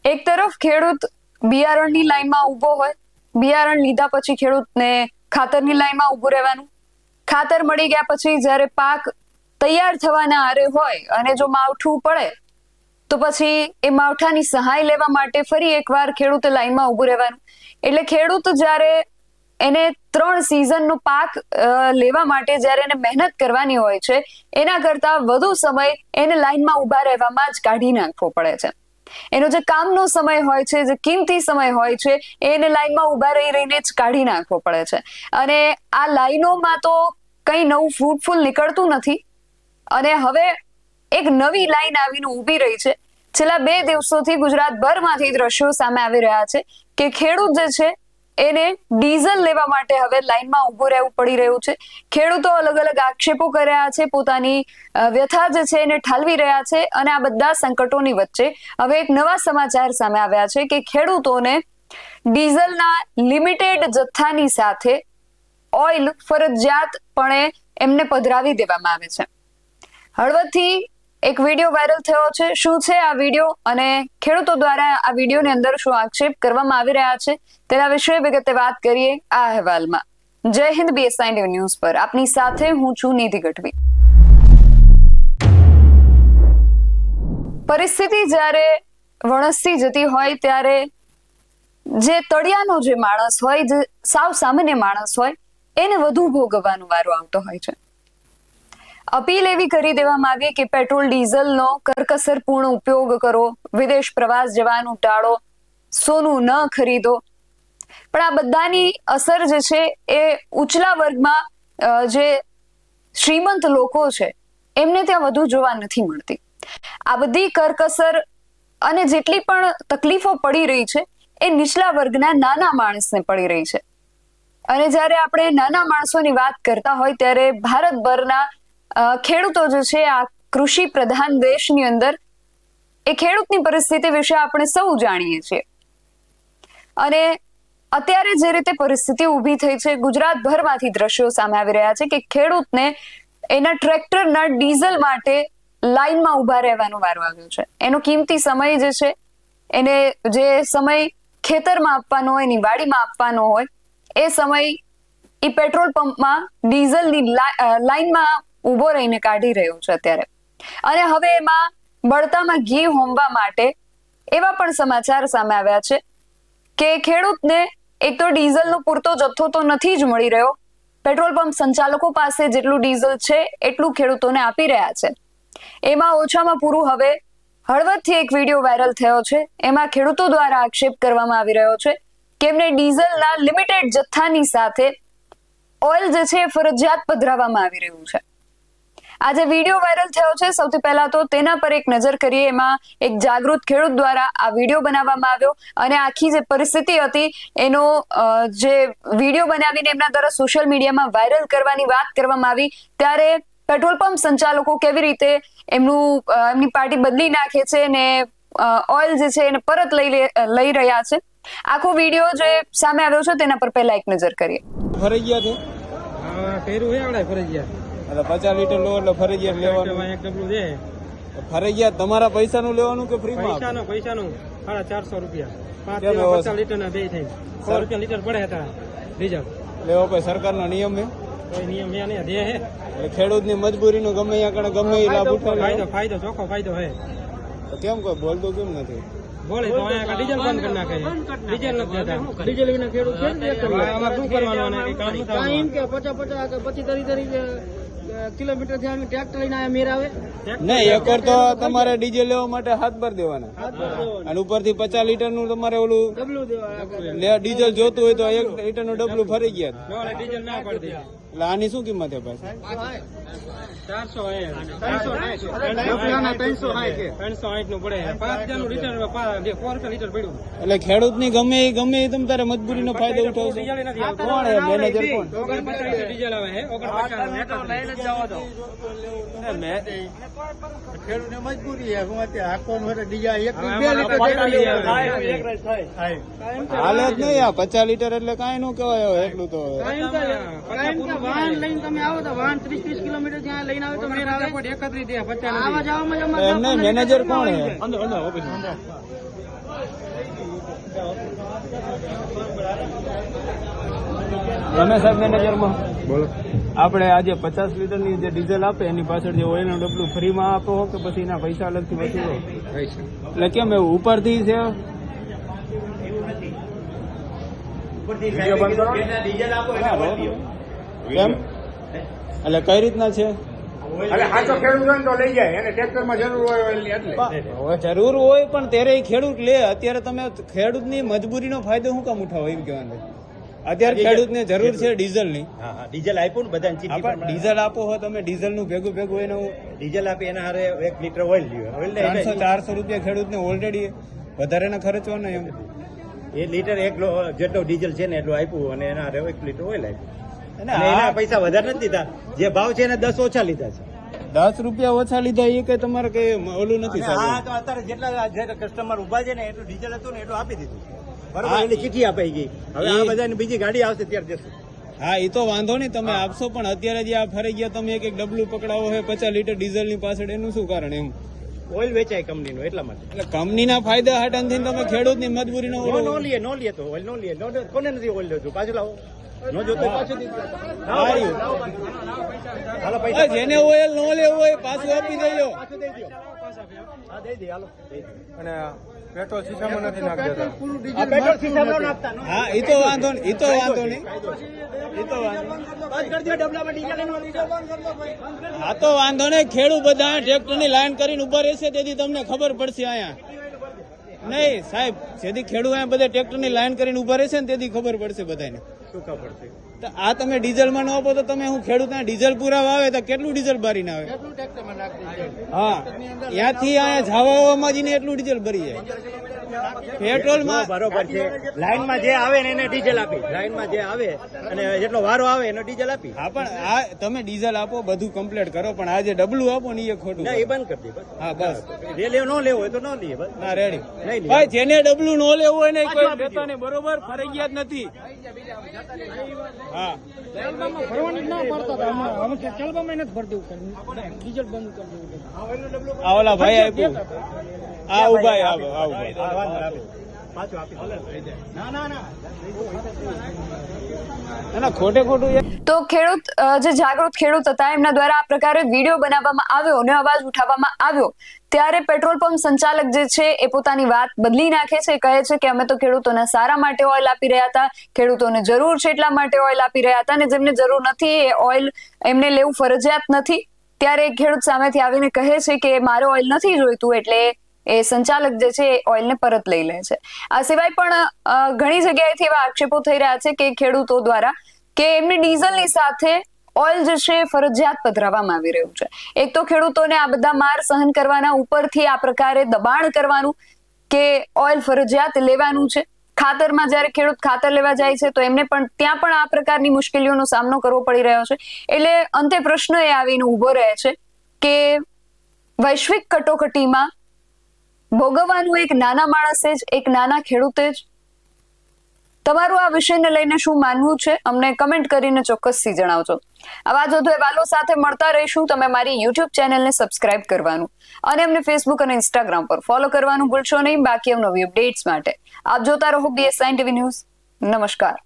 એક તરફ ખેડૂત બિયારણની લાઈનમાં ઊભો હોય, બિયારણ લીધા પછી ખેડૂતને ખાતરની લાઈનમાં ઊભું રહેવાનું, ખાતર મળી ગયા પછી જ્યારે પાક તૈયાર થવાના આરે હોય અને જો માવઠું પડે તો પછી એ માવઠાની સહાય લેવા માટે ફરી એકવાર ખેડૂતે લાઈનમાં ઊભું રહેવાનું. એટલે ખેડૂત જ્યારે એને 3 સિઝનનો પાક લેવા માટે જ્યારે એને મહેનત કરવાની હોય છે, એના કરતા વધુ સમય એને લાઈનમાં ઊભા રહેવામાં જ કાઢી નાખવો પડે છે. એનો જે કામનો સમય હોય છે, જે કિંમતી સમય હોય છે, એને લાઈનમાં ઊભા રહીને જ કાઢી નાખવો પડે છે. અને આ લાઈનોમાં તો કંઈ નવું ફ્રૂટફુલ નીકળતું નથી. અને હવે એક નવી લાઈન આવીને ઊભી રહી છે. છેલ્લા 2 દિવસોથી ગુજરાતભરમાંથી દ્રશ્યો સામે આવી રહ્યા છે કે ખેડૂત જે છે એને ડીઝલ લેવા માટે હવે લાઈનમાં ઊભું રહેવું પડી રહ્યું છે. ખેડૂતો અલગ અલગ આક્ષેપો કરી રહ્યા છે, પોતાની વ્યથા જે છે એને ઠાલવી રહ્યા છે. અને આ બધા સંકટોની વચ્ચે હવે એક નવા સમાચાર સામે આવ્યા છે કે ખેડૂતોને ડીઝલના લિમિટેડ જથ્થાની સાથે ઓઇલ ફરજિયાતપણે એમને પધરાવી દેવામાં આવે છે. હળવદથી એક વિડીયો વાયરલ થયો છે. શું છે આ વિડીયો અને ખેડૂતો દ્વારા આ વિડીયોની અંદર શું આક્ષેપ કરવામાં આવી રહ્યા છે તેના વિશે વિગતે વાત કરીએ આ અહેવાલમાં. જય હિન્દ, BSI ન્યૂઝ પર આપની સાથે હું છું નિધિ ગઢવી. પરિસ્થિતિ જ્યારે વણસતી જતી હોય ત્યારે જે તળિયાનો જે માણસ હોય, જે સાવ સામાન્ય માણસ હોય, એને વધુ ભોગવવાનો વારો આવતો હોય છે. અપીલ એવી કરી દેવામાં આવી કે પેટ્રોલ ડીઝલનો કરકસરપૂર્ણ ઉપયોગ કરો, વિદેશ પ્રવાસ જવાનું ટાળો, સોનું ન ખરીદો. પણ આ બધાની અસર જે છે એ ઉચલા વર્ગમાં જે શ્રીમંત લોકો છે એમને ત્યાં વધુ જોવા નથી મળતી. આ બધી કરકસર અને જેટલી પણ તકલીફો પડી રહી છે એ નીચલા વર્ગના નાના માણસને પડી રહી છે. અને જ્યારે આપણે નાના માણસોની વાત કરતા હોય ત્યારે ભારતભરના ખેડૂતો જે છે, આ કૃષિ પ્રધાન દેશની અંદર એ ખેડૂતની પરિસ્થિતિ વિશે આપણે સૌ જાણીએ છીએ. અને અત્યારે જે રીતે પરિસ્થિતિ ઊભી થઈ છે, ગુજરાતભરમાંથી દ્રશ્યો સામે આવી રહ્યા છે કે ખેડૂતને એના ટ્રેક્ટરના ડીઝલ માટે લાઈનમાં ઊભા રહેવાનો વારો આવ્યો છે. એનો કિંમતી સમય જે છે, એને જે સમય ખેતરમાં આપવાનો હોય, એની વાડીમાં આપવાનો હોય, એ સમય એ પેટ્રોલ પંપમાં ડીઝલની લાઈનમાં ઊભો રહીને કાઢી રહ્યો છે અત્યારે. અને હવે એમાં બળતામાં ઘી હોમવા માટે એવા પણ સમાચાર સામે આવ્યા છે કે ખેડૂતને એક તો ડીઝલનો પૂરતો જથ્થો તો નથી જ મળી રહ્યો. પેટ્રોલ પંપ સંચાલકો પાસે જેટલું ડીઝલ છે એટલું ખેડૂતોને આપી રહ્યા છે. એમાં ઓછામાં પૂરું હવે હળવદથી એક વિડીયો વાયરલ થયો છે. એમાં ખેડૂતો દ્વારા આક્ષેપ કરવામાં આવી રહ્યો છે કે એમને ડીઝલના લિમિટેડ જથ્થાની સાથે ઓઇલ જે છે એ ફરજિયાત પધરાવવામાં આવી રહ્યું છે. આ જે વિડીયો વાયરલ થયો છે, સૌથી પહેલા તો તેના પર એક નજર કરીએ. એમાં એક જાગૃત ખેડૂત દ્વારા આ વિડીયો બનાવવામાં આવ્યો અને આખી જે પરિસ્થિતિ હતી એનો જે વિડીયો બનાવીને એમના દ્વારા સોશિયલ મીડિયામાં વાયરલ કરવાની વાત કરવામાં આવી. ત્યારે પેટ્રોલ પંપ સંચાલકો કેવી રીતે એમની પાર્ટી બદલી નાખે છે ને ઓઇલ જે છે એને પરત લઈ રહ્યા છે. આખો વિડીયો જે સામે આવ્યો છે તેના પર પહેલા એક નજર કરીએ. ફરજિયાત એટલે 50 લીટર લો એટલે ફરજિયાત લેવાનું. ફરજિયાત તમારા પૈસાનું લેવાનું કે ફ્રીમાં? પૈસાનું 450 રૂપિયા 50 લીટર ના બે થઈ 100 રૂપિયા લીટર પડે હતા ડીઝલ લેવો. કોઈ સરકારનો નિયમ હે? કોઈ નિયમ નહીં દે હે. એટલે ખેડૂતની મજબૂરીનો ગમે ત્યાં કણે ગમે એ લાભ ઉઠાવે. ફાયદો ચોખ્ખો ફાયદો હે. કેમ કોઈ બોલતું કેમ નથી? બોલે તો અહીંયા ડીઝલ બંધ કરી નાખે. ડીઝલ નથી દેતા. ડીઝલ વિના ખેડૂત શું કરવાનું? કામ કે 50 કે 25 કિલોમીટર થી ટ્રેક્ટર લઈને આયા મેરાવે નહીં. એકવાર તો તમારે ડીઝલ લેવા માટે હાથ ભર દેવાના અને ઉપરથી 50 લીટર નું તમારે ઓલું ડીઝલ જોતું હોય તો 1 લીટર નું ડબલું ફરી ગયા. ડીઝલ ના પડતી. એટલે આની શું કિંમત છે પાછી? 360 નું પડે. 5 નું લીટર 4 રૂપિયા લીટર પડ્યું. એટલે ખેડૂત ની ગમે એ તમ તારે મજબૂરીનો ફાયદો ઉઠાવશે. કોણ હે મેનેજર? કોણ? 49 ડીઝલ આવે હે. 49 ખેડૂત મજબૂરી છે. હું અત્યારે હાકવાનું ડીઝલ 1 હાલે જ નહીં. આ 50 લીટર એટલે કઈ નું કેવાય એટલું તો. વાહન લઈને તમે આવો તો વાહન 30 કિલોમીટર ત્યાં લઈને આવે તો મેર આવે 31 દે 50 આવા જવામાં એમને મેનેજર કોણ હે? તમે સાહેબ મેનેજરમાં બોલો. આપણે આજે 50 લીટરની જે ડીઝલ આપે એની પાછળ જે ઓઇલનું ડબલું ફ્રીમાં આપો કે પછી એના પૈસા અલગથી વસૂલો? એટલે કેમ એવું ઉપરથી છે? કેમ એટલે કઈ રીતના છે? હવે જરૂર હોય પણ ત્યારે ખેડૂત લે. અત્યારે તમે ખેડૂતની મજબૂરીનો ફાયદો શું કામ ઉઠાવો એમ કહેવાનું? અત્યારે ખેડૂતને જરૂર છે ડીઝલની. ડીઝલ આપ્યું ને બધાને ચીઠી પણ ડીઝલ આપો હો તમે, ડીઝલનું ભેગું ભેગું એનું ડીઝલ આપી એના હારે 1 લીટર ઓઇલ લ્યો. ઓઇલ 300-400 રૂપિયા ખેડૂતને ઓલરેડી વધારે ખર્ચવાના એમ. એ લીટર જેટલો ડીઝલ છે ને એટલું આપ્યું અને એના હારે 1 લીટર ઓઇલ આપ્યું અને એના પૈસા વધારે નથી દીધા. જે ભાવ છે એને 10 ઓછા લીધા છે. 10 રૂપિયા ઓછા લીધા એ કઈ તમારે કઈ ઓલું નથી હા સાહેબ. તો અત્યારે જેટલા કસ્ટમર ઉભા છે ને એટલું ડીઝલ હતું ને એટલું આપી દીધું. બરોબર, એની ચીઠી અપાઈ ગઈ. હવે આ બધાની બીજી ગાડી આવશે ત્યારે જશું. હા એ તો વાંધો નહીં, તમે આપશો. પણ અત્યારે જે આ ફરી ગયા તમે એક ડબલું પકડાવો છે 50 લીટર ડીઝલની પાછળ, એનું શું કારણ એમ? ઓઇલ વેચાય કંપનીનું એટલા માટે. એટલે કંપનીના ફાયદા હાટાથી તમે ખેડૂતની મજબૂરીનો નો લીએ તો ઓઇલ નો લીએ. કોને નથી ઓઇલ લેતું? પાછું લાવો. નો જોતો પાછું હાલો પૈસા જેને ઓઇલ નો લેવું હોય પાછું આપી દેજો. હા દઈ દે હાલો. અને પેટ્રોલ શીશામાં નથી નાખતા. આ પેટ્રોલ ખિસ્સામાં ન નાખતા. હા એ તો વાંધો નહીં, એ તો વાંધો નહીં, એ તો વાંધો બંધ કરી દો ડબલામાં ડીઝલ એનું બંધ કરી દો. હા તો વાંધો નહીં. ખેડૂત બધા ટ્રેક્ટરની લાઈન કરીને ઉભા રહેશે તેથી તમને ખબર પડશે. અહીંયા નહીં સાહેબ, જેથી ખેડૂત અહીંયા બધા ટ્રેક્ટરની લાઈન કરીને ઉભા રહેશે ને તેથી ખબર પડશે બધાને. શું ખબર પડશે? તો આ તમે ડીઝલમાં ન આપો તો તમે હું ખેડૂતના ડીઝલ પુરાવા આવે તો કેટલું ડીઝલ ભરીને આવે? હા, ત્યાંથી અહીંયા જવામાં જઈને એટલું ડીઝલ ભરી જાય. પેટ્રોલમાં બરોબર છે. લાઈનમાં જે આવે ને એને ડીઝલ આપી, લાઈનમાં જે આવે અને જેટલો વારો આવે એનો ડીઝલ આપી. હા પણ આ તમે ડીઝલ આપો, બધું કમ્પ્લીટ કરો, પણ આ જે ડબલું આપો ને એ ખોટું. ના, એ બંધ કરી દે બસ. હા બસ, જે લેવો ન લેવો હોય તો ન લઈએ બસ. ના રેડી. નહીં લે. ભાઈ જેને ડબલું ન લેવું હોય ને કોઈ લેતા નહીં, બરોબર? ફરજિયાત નથી. હા ભરવાની ના પડતા હતા. અમે ચલબામાં નથી ભરતી ડીઝલ બંધ કરી દેવું. આ ઓલા ભાઈ આપ્યું. આ ઉભા આવો, આવો હા, વાંધો નહીં, આપી. પાછું આપી. ના ના ના ના ખોટે ખોટું તો ખેડૂત જે જાગૃત ખેડૂત હતા એમના દ્વારા આ પ્રકારે વિડીયો બનાવવામાં આવ્યો અને અવાજ ઉઠાવવામાં આવ્યો ત્યારે પેટ્રોલ પંપ સંચાલક જે છે એ પોતાની વાત બદલી નાખે છે. કહે છે કે અમે તો ખેડૂતોના સારા માટે ઓઇલ આપી રહ્યા હતા, ખેડૂતોને જરૂર છે એટલા માટે ઓઇલ આપી રહ્યા હતા, અને જેમને જરૂર નથી એ ઓઇલ એમને લેવું ફરજિયાત નથી. ત્યારે ખેડૂત સામેથી આવીને કહે છે કે મારે ઓઇલ નથી જોઈતું, એટલે એ સંચાલક જે છે એ ઓઇલને પરત લઈ લે છે. આ સિવાય પણ ઘણી જગ્યાએથી એવા આક્ષેપો થઈ રહ્યા છે કે ખેડૂતો દ્વારા કે એમની ડીઝલની સાથે ઓઇલ જે છે ફરજિયાત પધરાવવામાં આવી રહ્યું છે. એક તો ખેડૂતોને આ બધા માર સહન કરવાના, ઉપરથી આ પ્રકારે દબાણ કરવાનું કે ઓઇલ ફરજિયાત લેવાનું છે. ખાતરમાં જ્યારે ખેડૂત ખાતર લેવા જાય છે તો એમને પણ ત્યાં પણ આ પ્રકારની મુશ્કેલીઓનો સામનો કરવો પડી રહ્યો છે. એટલે અંતે પ્રશ્ન એ આવીને ઉભો રહે છે કે વૈશ્વિક કટોકટીમાં ભોગવવાનું એક નાના માણસે જ, એક નાના ખેડૂતે જ. તમારું આ વિષયને લઈને શું માનવું છે અમને કમેન્ટ કરીને ચોક્કસથી જણાવજો. આવા જ વધુ અહેવાલો સાથે મળતા રહીશું. તમે મારી યુટ્યુબ ચેનલને સબસ્ક્રાઇબ કરવાનું અને અમને ફેસબુક અને ઇન્સ્ટાગ્રામ પર ફોલો કરવાનું ભૂલશો નહીં. બાકી નવી અપડેટ્સ માટે આપ જોતા રહો BS9 TV ન્યૂઝ. નમસ્કાર.